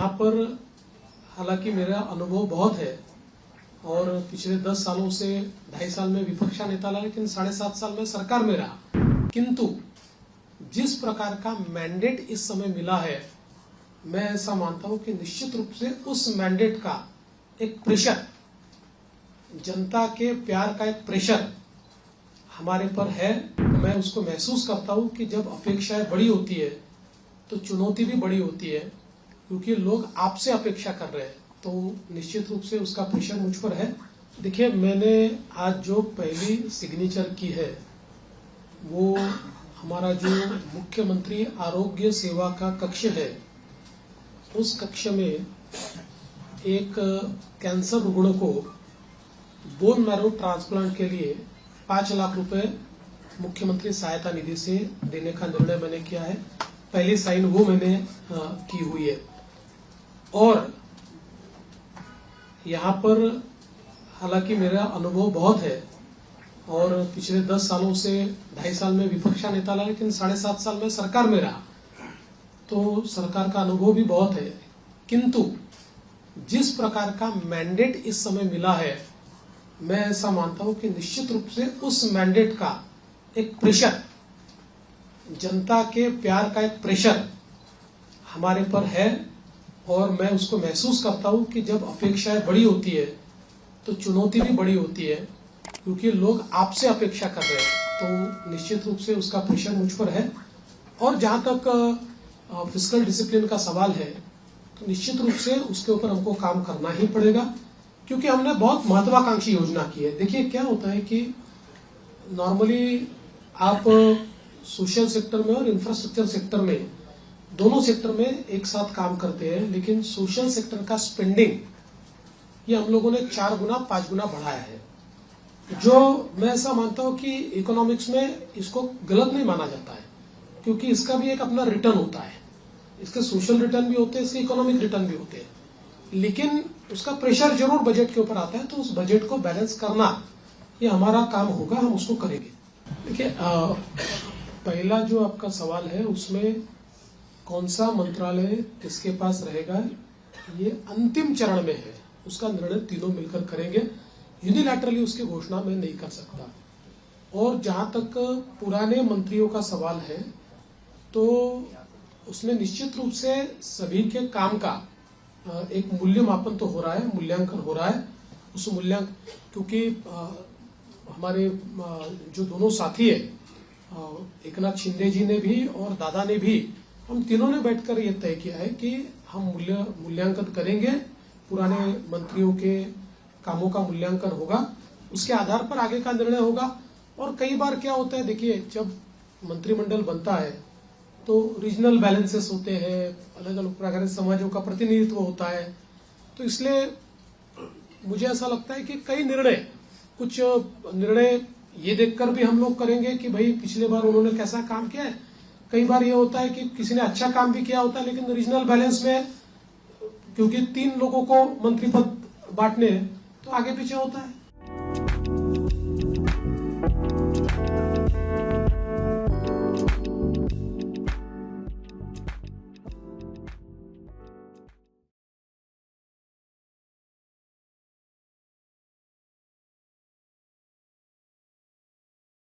यहाँ पर हालांकि मेरा अनुभव बहुत है और पिछले 10 सालों से 2.5 साल में विपक्ष का नेता रहा, लेकिन 7.5 साल में सरकार में रहा। किंतु जिस प्रकार का मैंडेट इस समय मिला है, मैं ऐसा मानता हूं कि निश्चित रूप से उस मैंडेट का एक प्रेशर, जनता के प्यार का एक प्रेशर हमारे पर है। मैं उसको महसूस करता हूं कि जब अपेक्षाएं बड़ी होती है तो चुनौती भी बड़ी होती है, क्योंकि लोग आपसे अपेक्षा कर रहे हैं, तो निश्चित रूप से उसका प्रेशर मुझ पर है। देखिए, मैंने आज जो पहली सिग्नेचर की है वो हमारा जो मुख्यमंत्री आरोग्य सेवा का कक्ष है, उस कक्ष में एक कैंसर रुग्ण को बोन मैरो ट्रांसप्लांट के लिए 5 लाख रुपए मुख्यमंत्री सहायता निधि से देने का निर्णय मैंने किया है। पहली साइन वो मैंने की हुई है। और यहाँ पर हालांकि मेरा अनुभव बहुत है और पिछले 10 सालों से 2.5 साल में विपक्ष का नेता रहा, लेकिन 7.5 साल में सरकार में रहा, तो सरकार का अनुभव भी बहुत है। किंतु जिस प्रकार का मैंडेट इस समय मिला है, मैं ऐसा मानता हूं कि निश्चित रूप से उस मैंडेट का एक प्रेशर, जनता के प्यार का एक प्रेशर हमारे पर है। और मैं उसको महसूस करता हूं कि जब अपेक्षाएं बड़ी होती है तो चुनौती भी बड़ी होती है, क्योंकि लोग आपसे अपेक्षा कर रहे हैं, तो निश्चित रूप से उसका प्रेशर मुझ पर है। और जहां तक फिस्कल डिसिप्लिन का सवाल है, तो निश्चित रूप से उसके ऊपर हमको काम करना ही पड़ेगा, क्योंकि हमने बहुत महत्वाकांक्षी योजना की है। देखिए, क्या होता है कि नॉर्मली आप सोशल सेक्टर में और इंफ्रास्ट्रक्चर सेक्टर में, दोनों सेक्टर में एक साथ काम करते हैं, लेकिन सोशल सेक्टर का स्पेंडिंग ये हम लोगों ने 4 गुना 5 गुना बढ़ाया है, जो मैं ऐसा मानता हूं कि इकोनॉमिक्स में इसको गलत नहीं माना जाता है, क्योंकि इसका भी एक अपना रिटर्न होता है। इसके सोशल रिटर्न भी होते हैं, इसके इकोनॉमिक रिटर्न भी होते हैं, लेकिन उसका प्रेशर जरूर बजट के ऊपर आता है। तो उस बजट को बैलेंस करना ये हमारा काम होगा, हम उसको करेंगे। देखिए, पहला जो आपका सवाल है उसमें कौन सा मंत्रालय किसके पास रहेगा, ये अंतिम चरण में है, उसका निर्णय तीनों मिलकर करेंगे। यूनिलैटरली उसकी घोषणा मैं नहीं कर सकता। और जहां तक पुराने मंत्रियों का सवाल है, तो उसमें निश्चित रूप से सभी के काम का एक मूल्यमापन तो हो रहा है, मूल्यांकन हो रहा है। उस मूल्यांकन, क्योंकि हमारे जो दोनों साथी है, एकनाथ शिंदे जी ने भी और दादा ने भी, हम तीनों ने बैठकर ये तय किया है कि हम मूल्यांकन करेंगे, पुराने मंत्रियों के कामों का मूल्यांकन होगा, उसके आधार पर आगे का निर्णय होगा। और कई बार क्या होता है, देखिए, जब मंत्रिमंडल बनता है तो रीजनल बैलेंसेस होते हैं, अलग अलग प्रकार के समाजों का प्रतिनिधित्व होता है, तो इसलिए मुझे ऐसा लगता है कि कुछ निर्णय ये देखकर भी हम लोग करेंगे कि भाई पिछले बार उन्होंने कैसा काम किया है। कई बार ये होता है कि किसी ने अच्छा काम भी किया होता है, लेकिन रीजनल बैलेंस में क्योंकि 3 लोगों को मंत्री पद बांटने हैं, तो आगे पीछे होता है।